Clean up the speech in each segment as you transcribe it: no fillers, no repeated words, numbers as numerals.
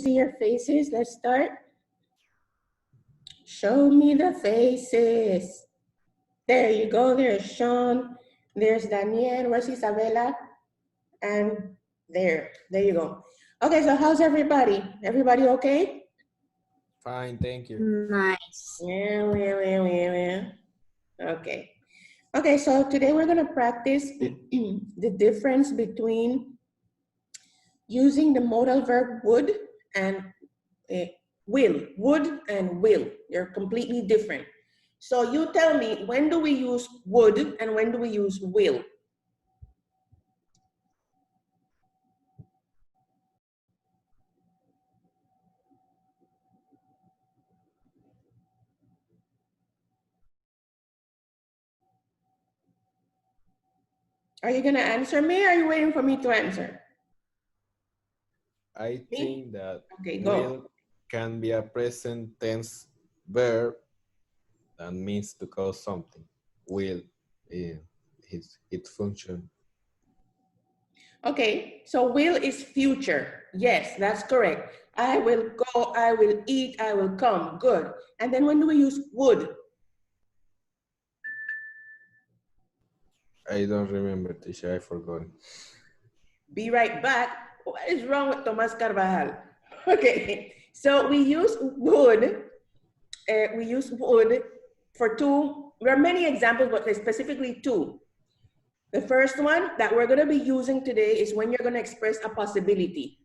See your faces. Let's start. Show me the faces. There you go. There's Sean. There's Daniel. Where's Isabella? And there you go. Okay, so how's everybody? Everybody okay? Fine, thank you. Nice. Yeah. Okay. Okay, so today we're going to practice the difference between using the modal verb would and will. Would and will. They're completely different. So you tell me, when do we use would and when do we use will? Are you going to answer me or are you waiting for me to answer? I think that Okay, will can be a present tense verb that means to cause something. Will its function. Okay, so will is future. Yes, that's correct. I will go, I will eat, I will come. Good. And then when do we use would? I don't remember, teacher, I forgot. Be right back. What is wrong with Tomas Carvajal? Okay, so we use would. We use would for two. There are many examples, but there's specifically two. The first one that we're going to be using today is when you're going to express a possibility.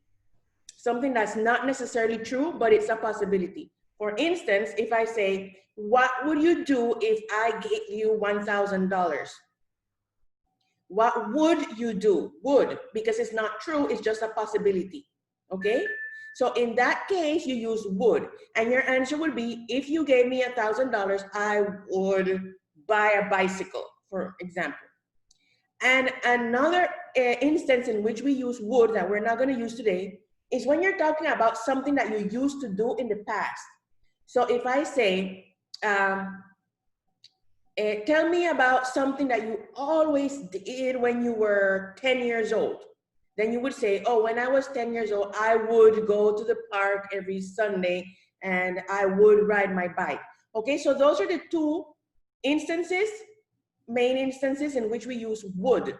Something that's not necessarily true, but it's a possibility. For instance, if I say, what would you do if I gave you $1,000? What would you do? Would, because it's not true, it's just a possibility, okay? So in that case, you use would, and your answer would be, if you gave me $1,000, I would buy a bicycle, for example. And another instance in which we use would that we're not going to use today is when you're talking about something that you used to do in the past. So if I say, tell me about something that you always did when you were 10 years old. Then you would say, oh, when I was 10 years old, I would go to the park every Sunday and I would ride my bike. Okay, so those are the two instances, main instances in which we use would.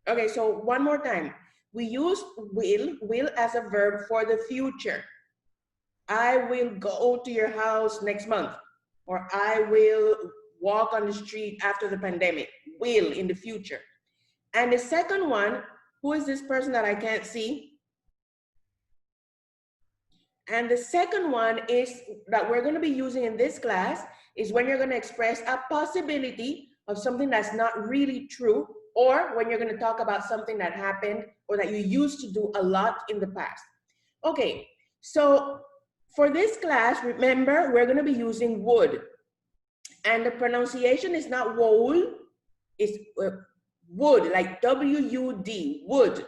Okay, so one more time. We use will as a verb for the future. I will go to your house next month, or I will walk on the street after the pandemic, will in the future. And the second one, who is this person that I can't see? And the second one is that we're going to be using in this class is when you're going to express a possibility of something that's not really true, or when you're going to talk about something that happened or that you used to do a lot in the past. Okay, so for this class, remember, we're going to be using would. And the pronunciation is not would, it's would, like W-U-D, would.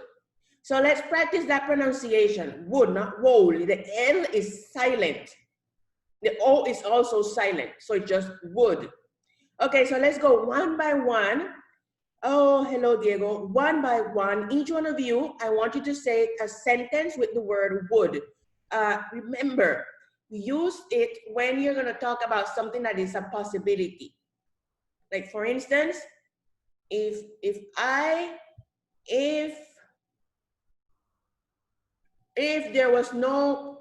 So let's practice that pronunciation. Would, not would. The L is silent. The O is also silent. So it's just would. Okay, so let's go one by one. Oh, hello, Diego. One by one, each one of you, I want you to say a sentence with the word would. Remember, use it when you're going to talk about something that is a possibility. Like, for instance, if there was no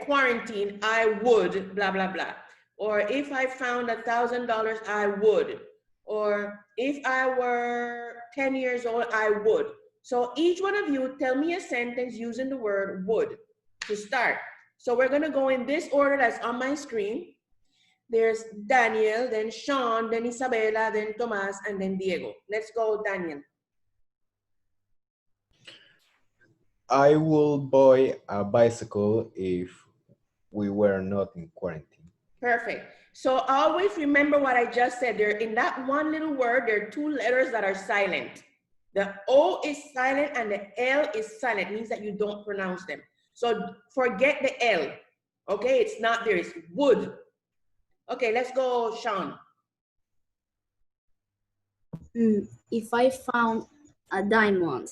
quarantine, I would, blah, blah, blah. Or if I found $1,000, I would. Or if I were 10 years old, I would. So each one of you tell me a sentence using the word would to start. So we're gonna go in this order that's on my screen. There's Daniel, then Sean, then Isabella, then Tomas, and then Diego. Let's go, Daniel. I would buy a bicycle if we were not in quarantine. Perfect. So always remember what I just said. There, in that one little word, there are two letters that are silent. The O is silent and the L is silent. It means that you don't pronounce them. So forget the L. Okay, it's not there. It's would. Okay, let's go, Sean. If I found a diamond,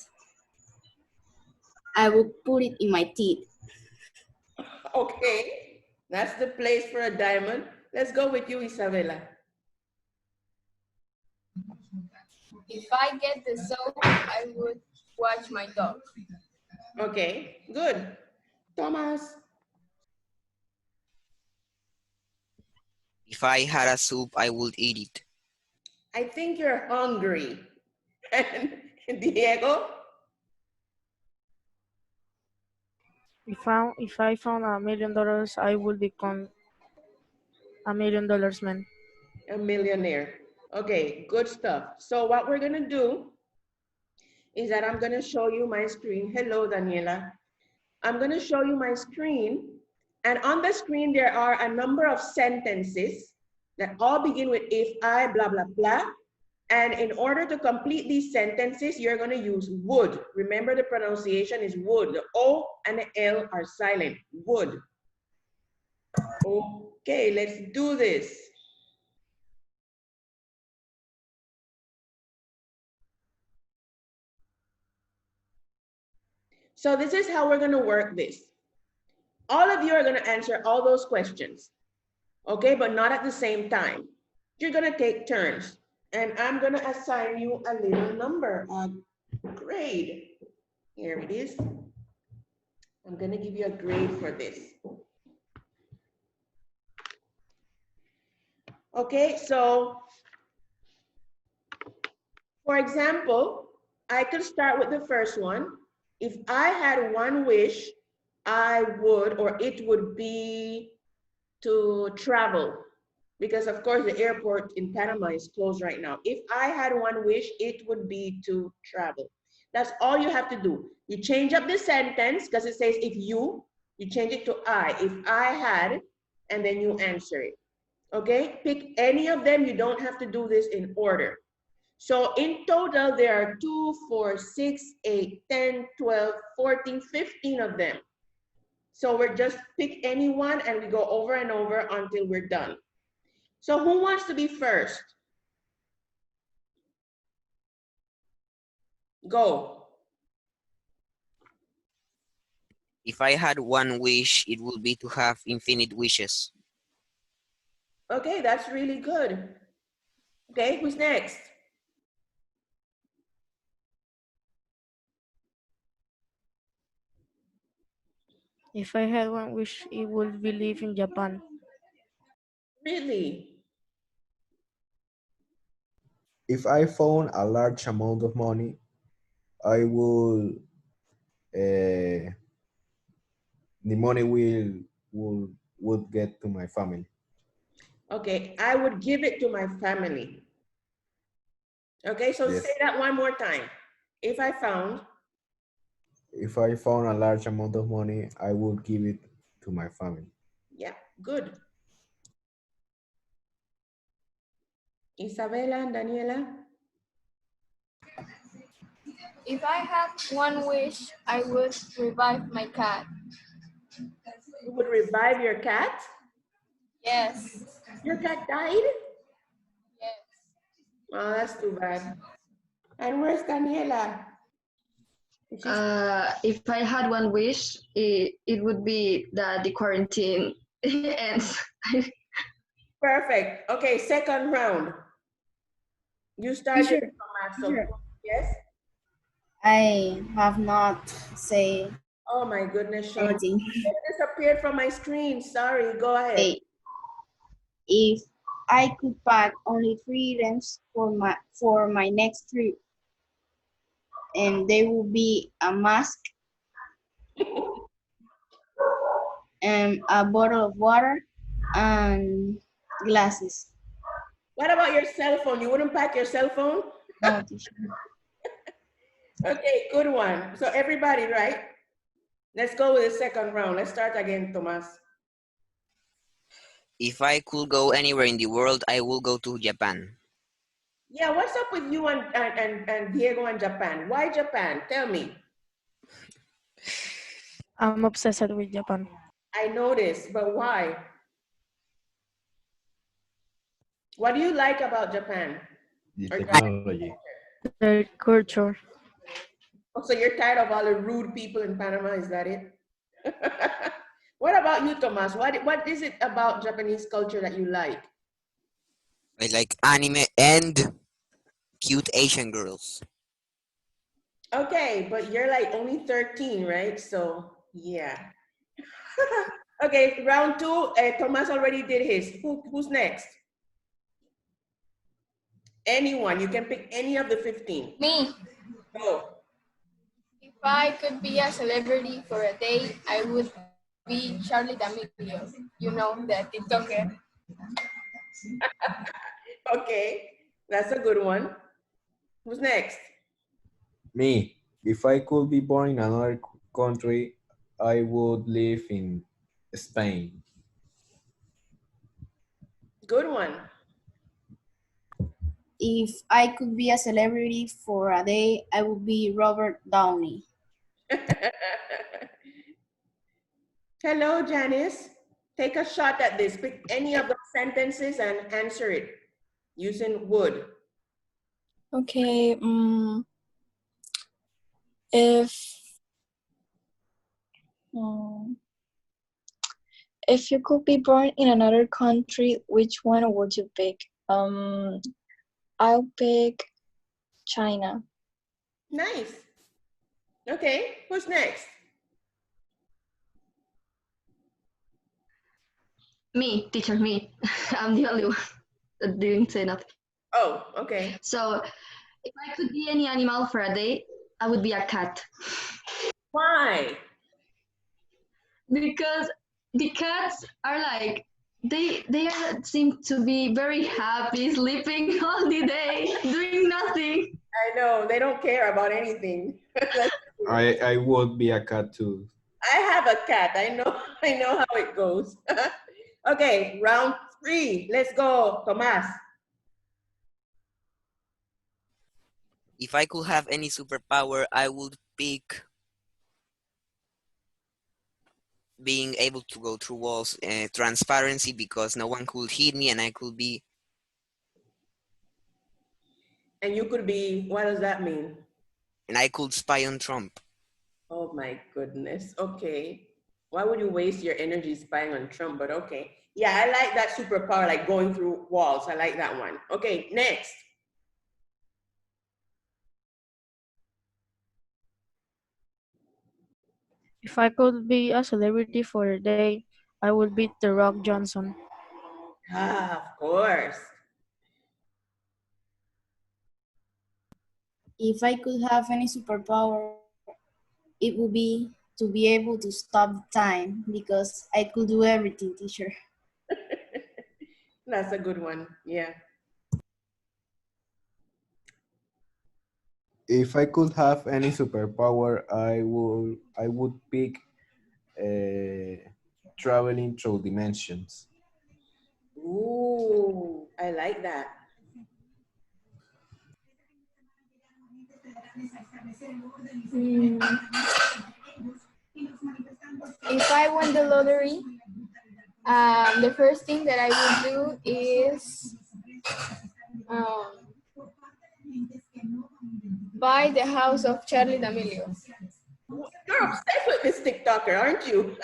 I would put it in my teeth. Okay, that's the place for a diamond. Let's go with you, Isabella. If I get the soap, I would wash my dog. Okay, good. Thomas, If I had a soup, I would eat it. I think you're hungry. And Diego? If I found $1,000,000, I would become $1,000,000 man. A millionaire. Okay, good stuff. So what we're gonna do is that I'm gonna show you my screen. Hello, Daniela. I'm gonna show you my screen, and on the screen there are a number of sentences that all begin with if I, blah, blah, blah. And in order to complete these sentences, you're gonna use would. Remember the pronunciation is would. The O and the L are silent, would. Okay, let's do this. So this is how we're gonna work this. All of you are gonna answer all those questions, okay? But not at the same time. You're gonna take turns, and I'm gonna assign you a little number, a grade. Here it is. I'm gonna give you a grade for this. Okay, so for example, I could start with the first one. If I had one wish, I would, or it would be to travel, because of course the airport in Panama is closed right now. If I had one wish, it would be to travel. That's all you have to do. You change up the sentence because it says if you change it to I. If I had, and then you answer it. Okay, pick any of them. You don't have to do this in order. So in total, there are 2, 4, 6, 8, 10, 12, 14, 15 of them. So we're just pick any one and we go over and over until we're done. So who wants to be first? Go. If I had one wish, it would be to have infinite wishes. Okay, that's really good. Okay, who's next? If I had one wish, it would be live in Japan. Really? If I found a large amount of money, I will. The money would get to my family. Okay, I would give it to my family. Okay, so Yes. say that one more time. If I found a large amount of money, I would give it to my family. Yeah, good. Isabella and Daniela? If I had one wish, I would revive my cat. You would revive your cat? Yes. Your cat died? Yes. Oh, that's too bad. And where's Daniela? If I had one wish, it would be that the quarantine ends. Perfect. Okay, second round. You started, Thomas. So, yes? I have not say Oh my goodness, Sean. anything. It disappeared from my screen. Sorry, go ahead. Hey, if I could pack only 3 items for my next trip, and they will be a mask and a bottle of water and glasses. What about your cell phone? You wouldn't pack your cell phone? No, teacher. Okay, good one. So everybody, right? Let's go with the second round. Let's start again, Tomas. If I could go anywhere in the world, I will go to Japan. Yeah, what's up with you and Diego and Japan? Why Japan? Tell me. I'm obsessed with Japan. I noticed, but why? What do you like about Japan? The Or technology. Their culture. Oh, so you're tired of all the rude people in Panama, is that it? What about about you, Thomas? What is it about Japanese culture that you like? I like anime and cute Asian girls. Okay, but you're like only 13, right? So yeah. Okay, round two. Thomas already did his. Who's next? Anyone. You can pick any of the 15. Me. Go. If I could be a celebrity for a day, I would be Charlie D'Amelio. You know, the TikToker. Okay, that's a good one. Who's next? Me, if I could be born in another country, I would live in Spain. Good one. If I could be a celebrity for a day, I would be Robert Downey. Hello, Janice. Take a shot at this. Pick any of the sentences and answer it using would. Okay. If mm, if you could be born in another country, which one would you pick? I'll pick China. Nice. Okay, who's next? Me, teacher, me. I'm the only one that didn't say nothing. Oh, okay. So if I could be any animal for a day, I would be a cat. Why? Because the cats are like seem to be very happy, sleeping all the day, doing nothing. I know, they don't care about anything. I would be a cat too. I have a cat. I know how it goes. Okay, round 3. Let's go, Tomas. If I could have any superpower, I would pick being able to go through walls, transparency, because no one could hit me and I could be. And you could be, what does that mean? And I could spy on Trump. Oh my goodness. Okay. Why would you waste your energy spying on Trump? But okay. Yeah, I like that superpower, like going through walls. I like that one. Okay, next. If I could be a celebrity for a day, I would be The Rock Johnson. Ah, of course. If I could have any superpower, it would be to be able to stop time because I could do everything, teacher. That's a good one. Yeah. If I could have any superpower, I would pick traveling through dimensions. Ooh, I like that. If I won the lottery, the first thing that I would do is buy the house of Charlie D'Amelio. You're obsessed with this TikToker, aren't you?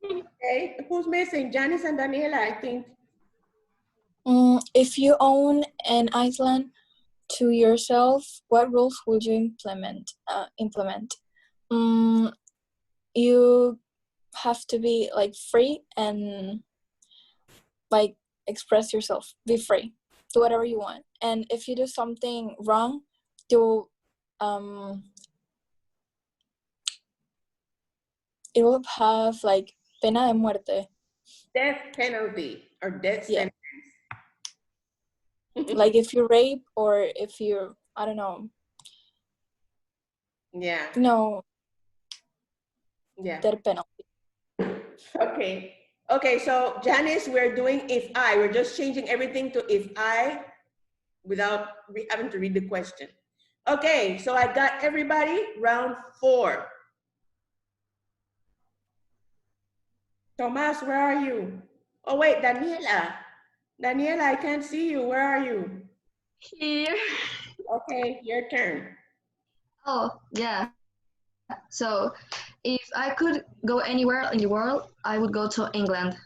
Okay, who's missing? Janice and Daniela, I think. If you own an island to yourself, what rules would you implement? You have to be like free and like express yourself. Be free. Do whatever you want. And if you do something wrong, you it will have like pena de muerte. Death penalty or death Yeah. sentence. Like if you rape or if you, I don't know. Yeah. No. Yeah. Death penalty. Okay. Okay, so Janice, we're doing if I. We're just changing everything to if I without having to read the question. Okay, so I got everybody. Round 4. Tomas, where are you? Oh, wait, Daniela. Daniela, I can't see you. Where are you? Here. Okay, your turn. Oh, yeah. So If I could go anywhere in the world, I would go to England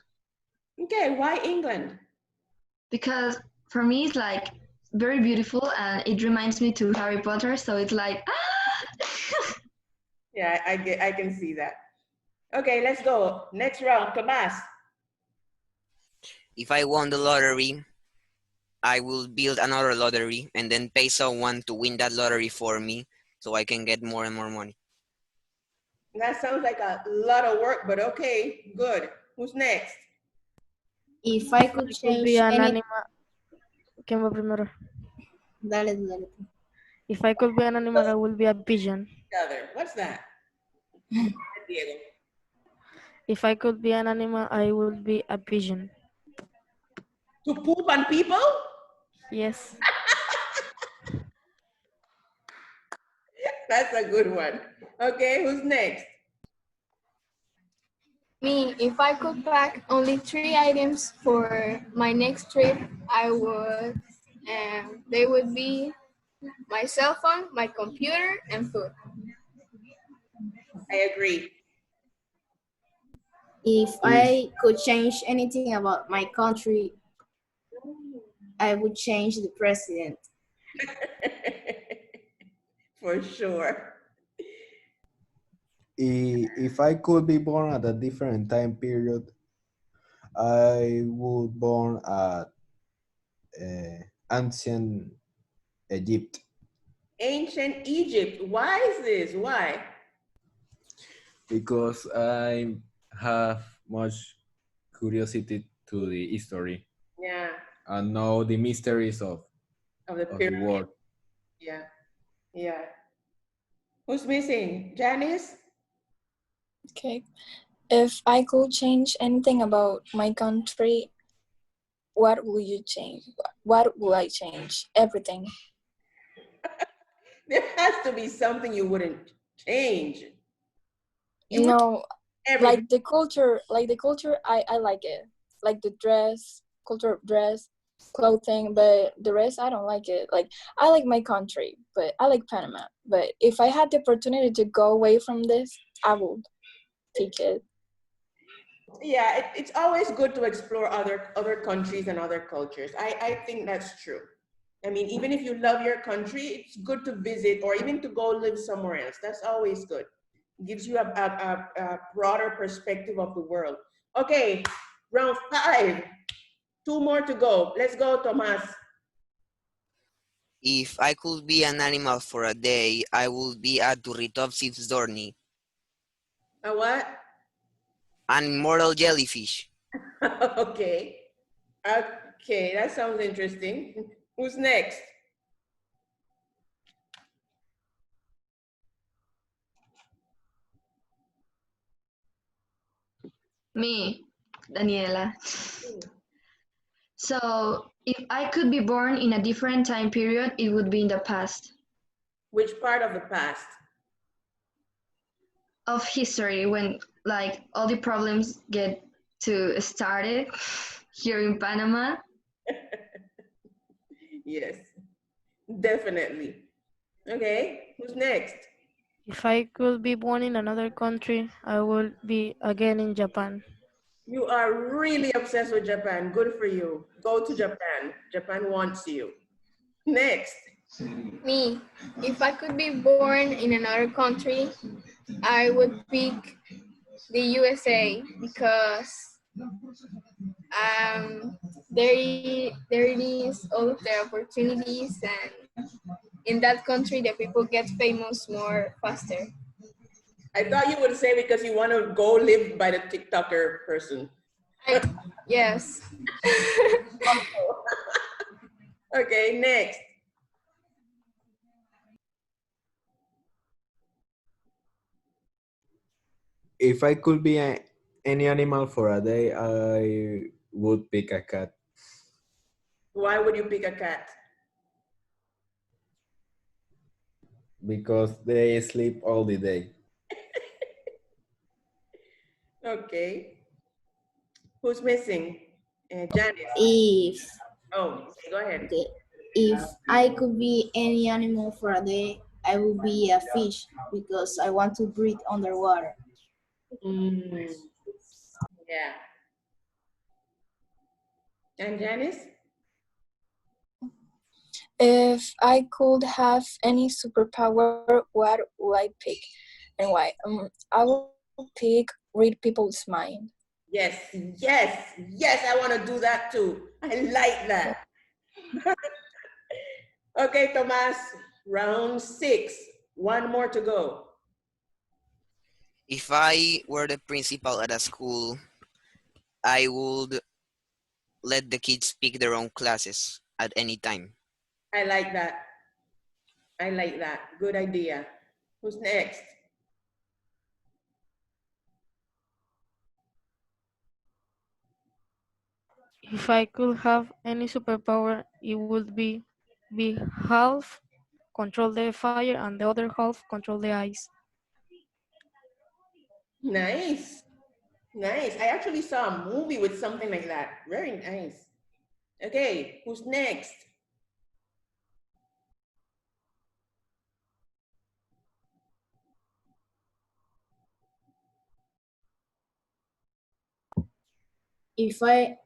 Okay, why England? because for me it's like very beautiful and it reminds me to Harry Potter. So it's like, Yeah, I can see that. Okay, let's go. Next round, Tomas. If I won the lottery, I will build another lottery and then pay someone to win that lottery for me so I can get more and more money. That sounds like a lot of work, but okay, good. Who's next? If I could Could change be an any, animal. ¿Quién va primero? dale, dale. If I could be an animal, I would be a pigeon. Other. What's that? Diego. If I could be an animal, I would be a pigeon. To poop on people? Yes. That's a good one. Okay, who's next? Me, if I could pack only 3 items for my next trip, I would, and they would be my cell phone, my computer, and food. I agree. If I could change anything about my country, I would change the president. For sure. If I could be born at a different time period, I would born at ancient Egypt Ancient Egypt. Why is this? Why? because I have much curiosity to the history Yeah, and know the mysteries of the of the pyramid. world. Yeah, yeah. Who's missing? Janice? Okay. If I could change anything about my country, what will you change? What will I change? Everything. There has to be something you wouldn't change. You You would know, everything. like the culture, I like it. Like the dress, culture of dress, clothing, but the rest I don't like it. Like I like my country, but I like Panama. But if I had the opportunity to go away from this, I would take it. Yeah, it's always good to explore other countries and other cultures. I think that's true. I mean, even if you love your country, it's good to visit or even to go live somewhere else. That's always good. Gives you a broader perspective of the world. Okay, round 5. 2 more to go. Let's go, Tomas. If I could be an animal for a day, I would be a Turritopsis dorni, A what? an immortal jellyfish. Okay. Okay, that sounds interesting. Who's next? me, Daniela. So if I could be born in a different time period, it would be in the past Which part of the past? of history when like all the problems get to started here in Panama. Yes, definitely. Okay, who's next? If I could be born in another country, I would be again in Japan. You are really obsessed with Japan. Good for you. Go to Japan. Japan wants you. Next. Me, if I could be born in another country, I would pick the USA because there is all of the opportunities, and in that country the people get famous more faster. I thought you would say because you want to go live by the TikToker person. Yes. Okay, next. If I could be any animal for a day, I would pick a cat Why would you pick a cat? because they sleep all the day. Okay. Who's missing? Janice. If Oh, okay, go ahead. okay, if I could be any animal for a day, I would be a fish because I want to breathe underwater. Mm, yeah. And Janice? If I could have any superpower, what would I pick and why? I will pick read people's mind. Yes, yes, yes, I want to do that too. I like that. Okay, Tomas, round 6. One more to go. If I were the principal at a school, I would let the kids pick their own classes at any time. I like that. I like that. Good idea. Who's next? If I could have any superpower, it would be half control the fire and the other half control the ice. Nice. Nice. I actually saw a movie with something like that. Very nice. Okay, who's next? If I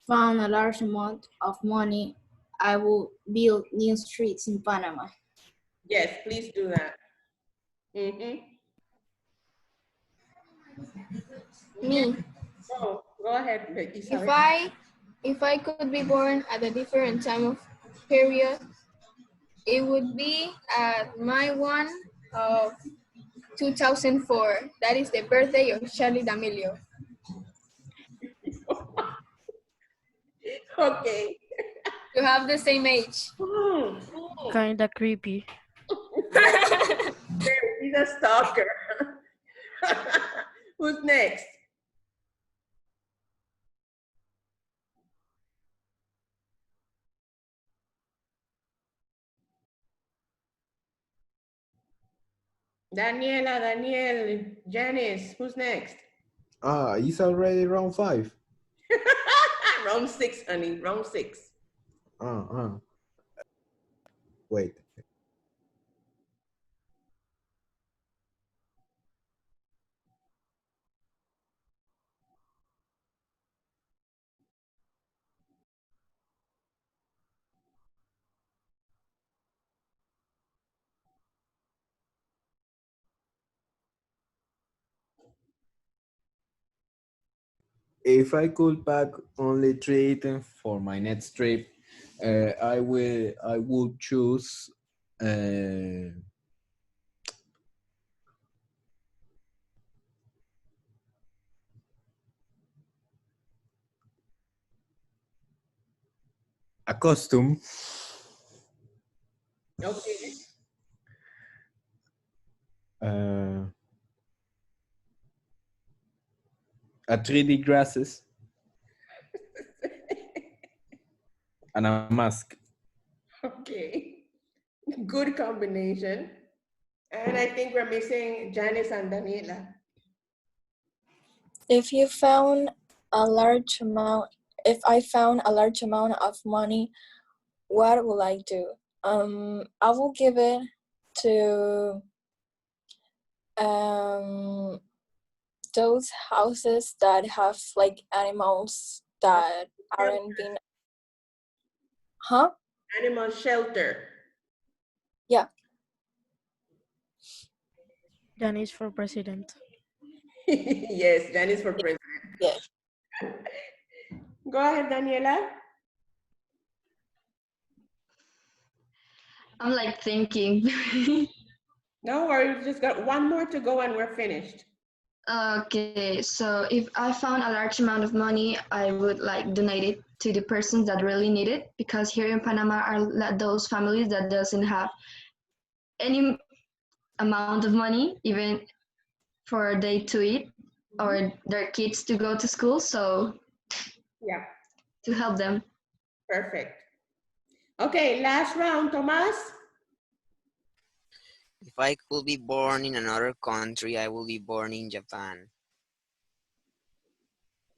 found a large amount of money, I would build new streets in Panama. Yes, please do that. Mm-hmm. Me. Go ahead, If Isabel. I could be born at a different time of period, it would be at my one of 2004. That is the birthday of Charlie D'Amelio. Okay. To have the same age. Kinda creepy. He's a stalker. Who's next? Daniela, Daniel, Janice, who's next? It's already round 5. Round 6, honey, round 6. Wait. If I could pack only 3 items for my next trip, I would choose a costume, Okay. uh, a 3D glasses, and a mask. Okay. Good combination. And I think we're missing Janice and Daniela. If you found a large amount, if I found a large amount of money, what will I do? I will give it to those houses that have like animals that aren't being. Huh? Animal shelter. Yeah. Janice for president. Yes, Janice for president. Yes. Go ahead, Daniela. I'm like thinking. No worries, we just got one more to go and we're finished. Okay, so if I found a large amount of money, I would like donate it to the persons that really need it, because here in Panama are those families that doesn't have any amount of money, even for a day to eat or their kids to go to school. So Yeah, to help them. perfect. Okay, last round, Tomas. If I could be born in another country, I would be born in Japan.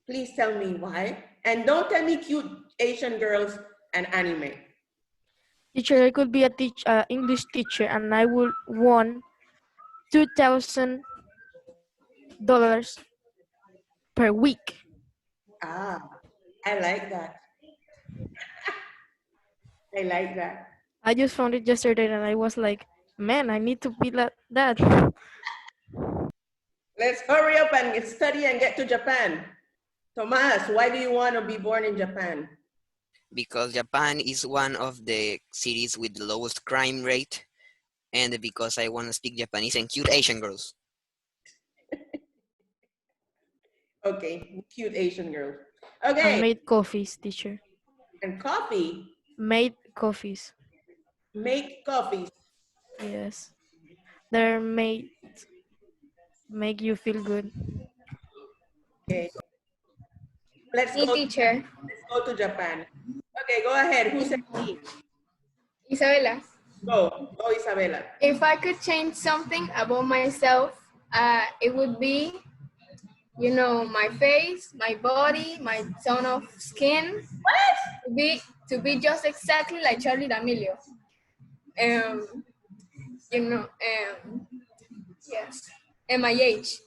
Please tell me why. And don't tell me cute Asian girls and anime. Teacher, I could be a English teacher, and I would won $2,000 $8 per week. Ah, I like that. I like that. I just found it yesterday and I was like, man, I need to be like that. Let's hurry up and study and get to Japan. Tomas, why do you want to be born in Japan? Because Japan is one of the cities with the lowest crime rate, and because I want to speak Japanese and cute Asian girls. Okay, cute Asian girls. And Okay, made coffees, teacher. and coffee. Made coffees. Make coffees. Yes. They're made make you feel good. Okay, let's Me, go. teacher. Let's go to Japan. Okay, go ahead. Who said me? Isabella, Go, Isabella. if I could change something about myself, it would be, my face, my body, my tone of skin, to be just exactly like Charlie D'Amelio. Yes, and my age.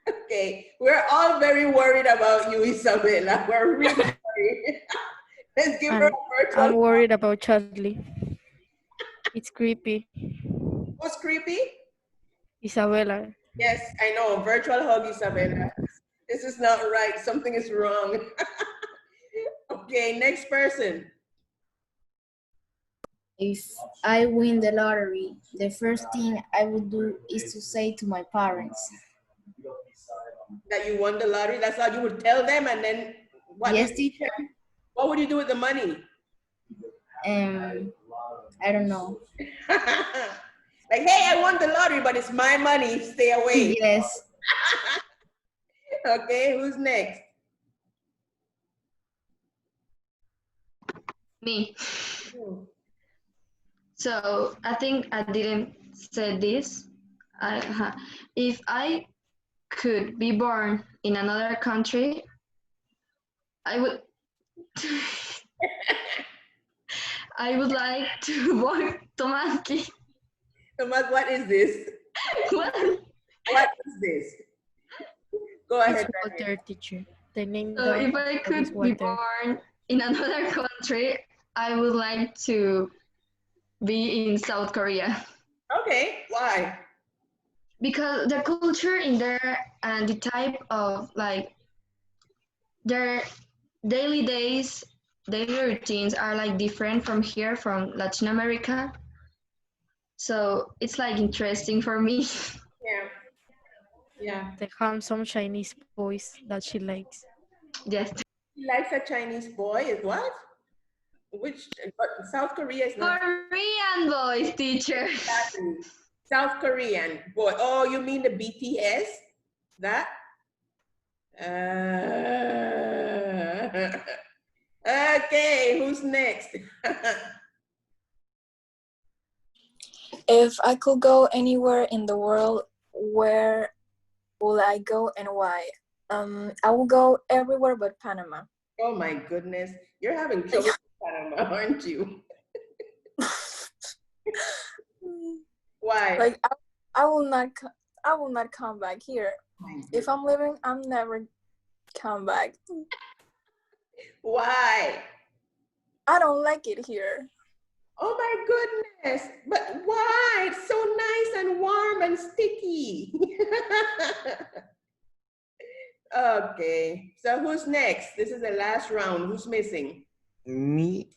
Okay, we're all very worried about you, Isabella. We're really worried. Let's give her And a virtual. I'm worried about Charlie. It's creepy. Who's creepy? Isabella. Yes, I know. Virtual hug, Isabella. This is not right. Something is wrong. Okay, next person. If I win the lottery, the first thing I would do is to say to my parents. That you won the lottery. That's how you would tell them, and then what? Yes, teacher. What would you do with the money? I don't know. Like, hey, I won the lottery, but it's my money. Stay away. Yes. Okay, who's next? Me. So I think I didn't say this. If I could be born in another country, I would I would like to born Tomaki. Tomas, what is this? What? What is this? Go It's ahead. water, teacher. The name So if of I is could be water. born in another country, I would like to be in South Korea. Okay, why? Because the culture in there and the type of their daily routines are like different from here, from Latin America. So it's like interesting for me. Yeah. Yeah. The handsome Chinese boys that she likes. Yes. He likes a Chinese boy. Is what? Which? But South Korea is not Korean boys, teacher. exactly. South Korean boy. Oh, you mean the BTS? That? Okay, who's next? If I could go anywhere in the world, where will I go and why? I will go everywhere but Panama. Oh my goodness. You're having trouble with Panama, aren't you? Why? Like I will not come back here. If I'm leaving, I'm never come back. Why? I don't like it here. Oh my goodness. But why? It's so nice and warm and sticky. Okay. So who's next? This is the last round. Who's missing? Me,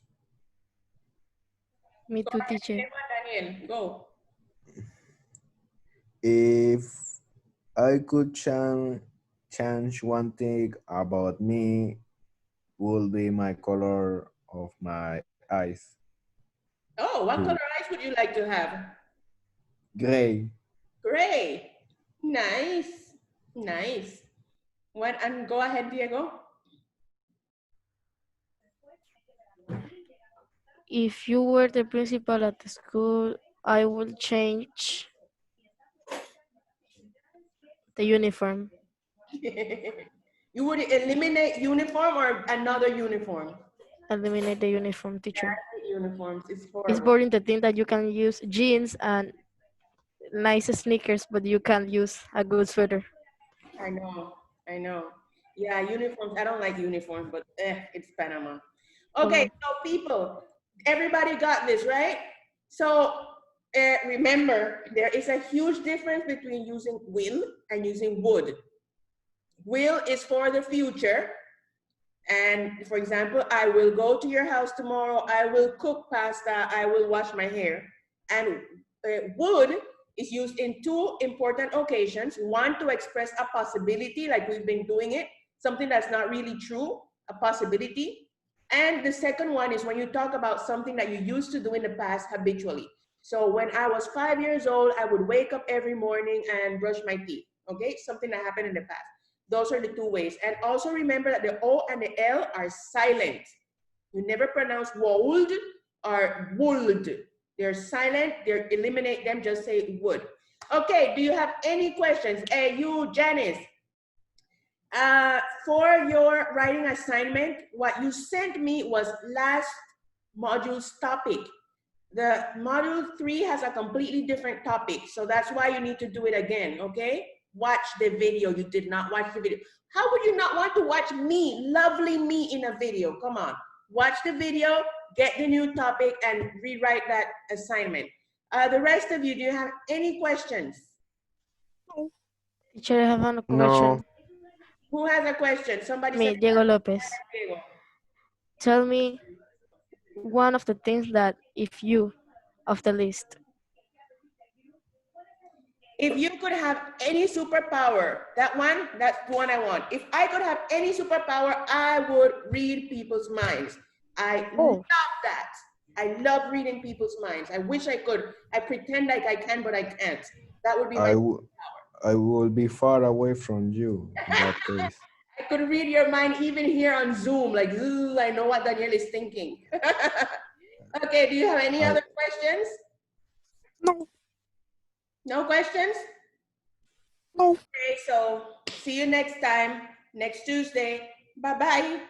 Me too, teacher. Daniel, go. if I could change one thing about me, would be my color of my eyes. Oh, what color eyes would you like to have? Gray. Gray. Nice. Nice. What? And go ahead, Diego. If you were the principal at the school, I would change the uniform. You would eliminate uniform or another uniform? Eliminate the uniform, teacher. Uniforms. It's It's horrible. boring to think that you can use jeans and nice sneakers, but you can't use a good sweater. I know, I know. Yeah, uniforms. I don't like uniforms, but it's Panama. Come Okay, on. so people, everybody got this, right? So remember, there is a huge difference between using will and using would. Will is for the future. And for example, I will go to your house tomorrow. I will cook pasta. I will wash my hair. And would is used in two important occasions. One, to express a possibility, like we've been doing it, something that's not really true, a possibility. And the second one is when you talk about something that you used to do in the past habitually. So when I was 5 years old, I would wake up every morning and brush my teeth. Okay, something that happened in the past. Those are the two ways. And also remember that the O and the L are silent. You never pronounce wold or would. They're silent. They eliminate them. Just say would. Okay. Do you have any questions? Hey, you, Janice. For your writing assignment, what you sent me was last module's topic. The module 3 has a completely different topic. So that's why you need to do it again, okay? Watch the video. You did not watch the video. How would you not want to watch me, lovely me in a video? Come on. Watch the video, get the new topic, and rewrite that assignment. The rest of you, do you have any questions? Teacher, I have a question. No. Who has a question? Somebody Me, said, Diego Lopez. Diego. Tell me one of the things that if you of the list. If you could have any superpower, that's the one I want. If I could have any superpower, I would read people's minds. I love that. I love reading people's minds. I wish I could. I pretend like I can, but I can't. That would be my I will be far away from you in that case. I could read your mind even here on Zoom. Like, ooh, I know what Daniel is thinking. Okay, do you have any other questions? No. No questions? No. Okay, so see you next time, next Tuesday. Bye-bye.